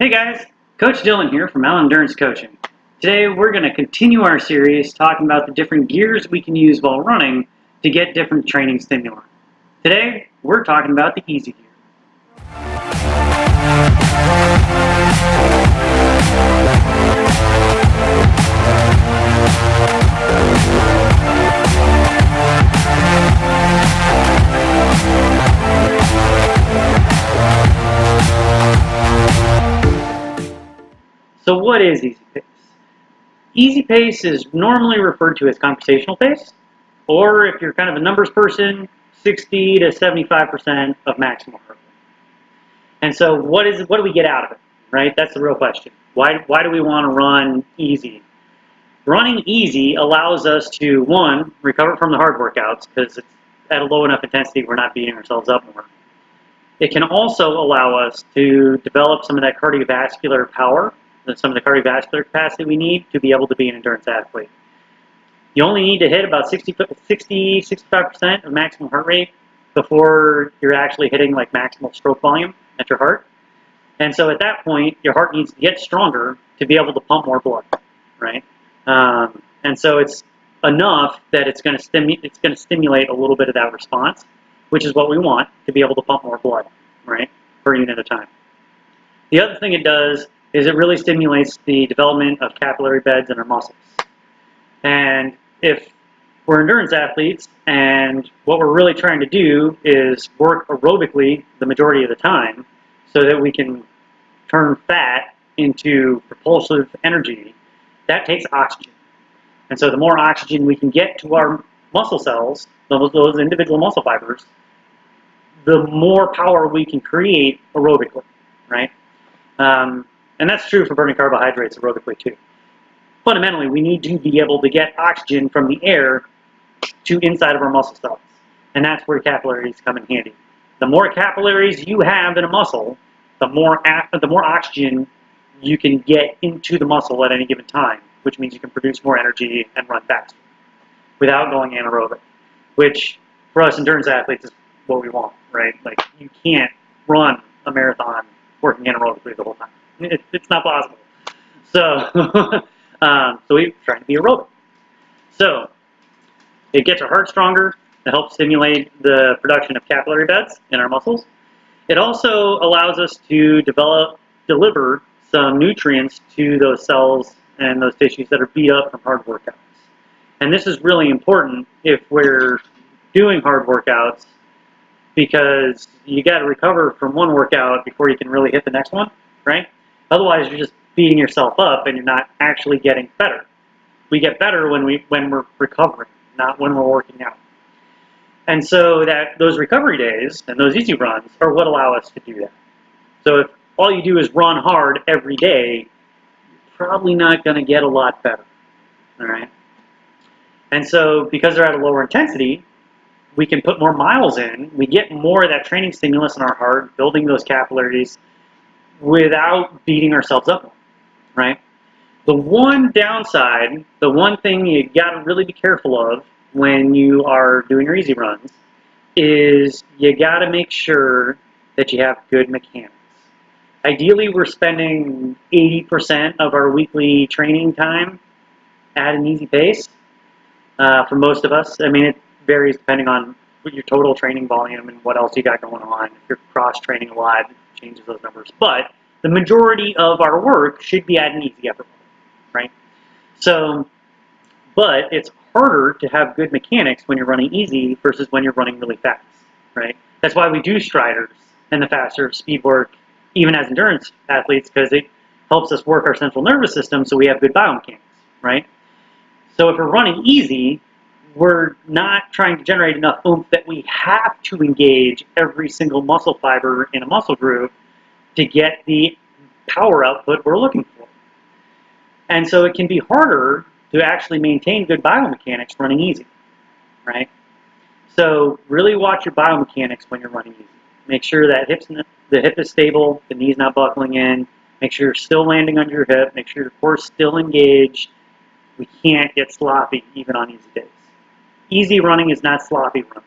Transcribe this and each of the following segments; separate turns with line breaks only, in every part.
Hey guys, Coach Dylan here from Allen Endurance Coaching. Today we're going to continue our series talking about the different gears we can use while running to get different training stimuli. Today we're talking about the easy gear. So what is easy pace? Easy pace is normally referred to as conversational pace, or if you're kind of a numbers person, 60 to 75% of maximal heart rate. And so what do we get out of it, right? That's the real question. Why do we want to run easy? Running easy allows us to, one, recover from the hard workouts because it's at a low enough intensity we're not beating ourselves up more. It can also allow us to develop some of that cardiovascular power, some of the cardiovascular capacity we need to be able to be an endurance athlete. You only need to hit about 65% of maximum heart rate before you're actually hitting like maximal stroke volume at your heart. And so at that point, your heart needs to get stronger to be able to pump more blood, right? And so it's enough that it's going to stimulate a little bit of that response, which is what we want to be able to pump more blood, right, per unit of time. The other thing it does is it really stimulates the development of capillary beds in our muscles. And if we're endurance athletes and what we're really trying to do is work aerobically the majority of the time so that we can turn fat into propulsive energy, that takes oxygen. And so the more oxygen we can get to our muscle cells, those individual muscle fibers, the more power we can create aerobically, right? And that's true for burning carbohydrates aerobically too. Fundamentally, we need to be able to get oxygen from the air to inside of our muscle cells. And that's where capillaries come in handy. The more capillaries you have in a muscle, the more oxygen you can get into the muscle at any given time, which means you can produce more energy and run faster without going anaerobic, which for us endurance athletes is what we want, right? Like, you can't run a marathon working anaerobically the whole time. It's not possible. So, so we're trying to be aerobic. So it gets our heart stronger. It helps stimulate the production of capillary beds in our muscles. It also allows us to deliver some nutrients to those cells and those tissues that are beat up from hard workouts. And this is really important if we're doing hard workouts, because you got to recover from one workout before you can really hit the next one, right? Otherwise, you're just beating yourself up and you're not actually getting better. We get better when we're recovering, not when we're working out. And so those recovery days and those easy runs are what allow us to do that. So if all you do is run hard every day, you're probably not going to get a lot better, all right? And so because they're at a lower intensity, we can put more miles in. We get more of that training stimulus in our heart, building those capillaries without beating ourselves up, right? The one downside, the one thing you got to really be careful of when you are doing your easy runs is you got to make sure that you have good mechanics. Ideally, we're spending 80% of our weekly training time at an easy pace for most of us. I mean, it varies depending on your total training volume and what else you got going on. If you're cross-training a lot, it changes those numbers. But the majority of our work should be at an easy effort, right? So, but it's harder to have good mechanics when you're running easy versus when you're running really fast, right? That's why we do striders and the faster speed work, even as endurance athletes, because it helps us work our central nervous system so we have good biomechanics, right? So if we're running easy, we're not trying to generate enough oomph that we have to engage every single muscle fiber in a muscle group to get the power output we're looking for. And so it can be harder to actually maintain good biomechanics running easy, right? So really watch your biomechanics when you're running easy. Make sure that the hip is stable, the knee's not buckling in. Make sure you're still landing under your hip. Make sure your core's still engaged. We can't get sloppy even on easy days. Easy running is not sloppy running.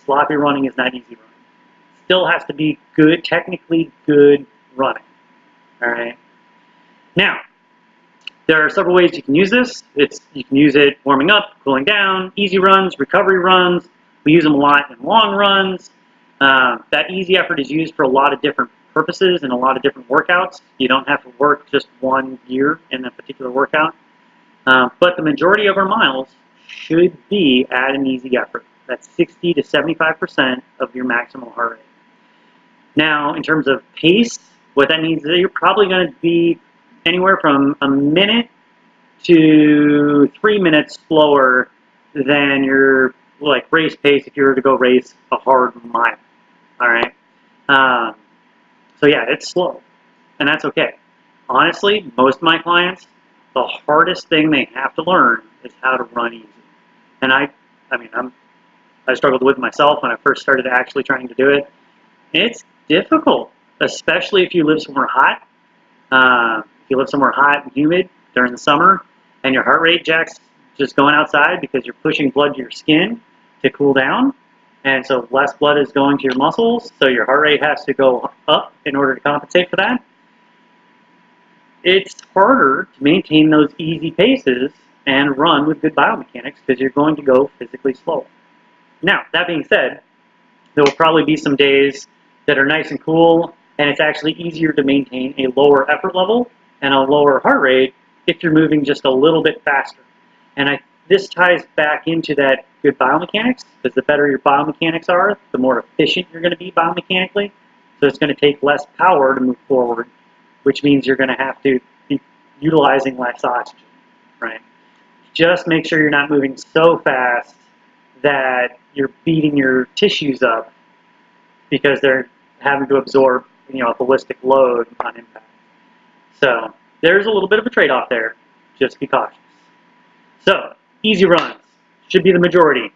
Sloppy running is not easy running. Still has to be good, technically good running, All right. Now, there are several ways you can use this. You can use it warming up, cooling down, easy runs, recovery runs. We use them a lot in long runs. That easy effort is used for a lot of different purposes and a lot of different workouts. You don't have to work just one gear in a particular workout. But the majority of our miles should be at an easy effort. That's 60 to 75% of your maximal heart rate. Now, in terms of pace, what that means is that you're probably going to be anywhere from a minute to 3 minutes slower than your race pace if you were to go race a hard mile. All right. So yeah, it's slow, and that's okay. Honestly, most of my clients, the hardest thing they have to learn is how to run easy. And I struggled with myself when I first started actually trying to do it. It's difficult, especially if you live somewhere hot. If you live somewhere hot and humid during the summer, and your heart rate jack's just going outside because you're pushing blood to your skin to cool down, and so less blood is going to your muscles, so your heart rate has to go up in order to compensate for that. It's harder to maintain those easy paces and run with good biomechanics because you're going to go physically slow. Now, that being said, there will probably be some days that are nice and cool, and it's actually easier to maintain a lower effort level and a lower heart rate if you're moving just a little bit faster. And this ties back into that good biomechanics, because the better your biomechanics are, the more efficient you're going to be biomechanically. So it's going to take less power to move forward, which means you're going to have to be utilizing less oxygen, right? Just make sure you're not moving so fast that you're beating your tissues up because they're having to absorb, a ballistic load on impact. So there's a little bit of a trade-off there. Just be cautious. So easy runs should be the majority.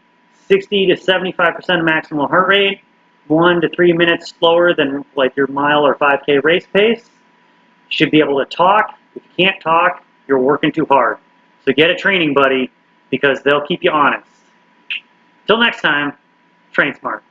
60 to 75% of maximal heart rate, 1 to 3 minutes slower than your mile or 5K race pace. Should be able to talk. If you can't talk, you're working too hard. So get a training buddy because they'll keep you honest. Till next time, train smart.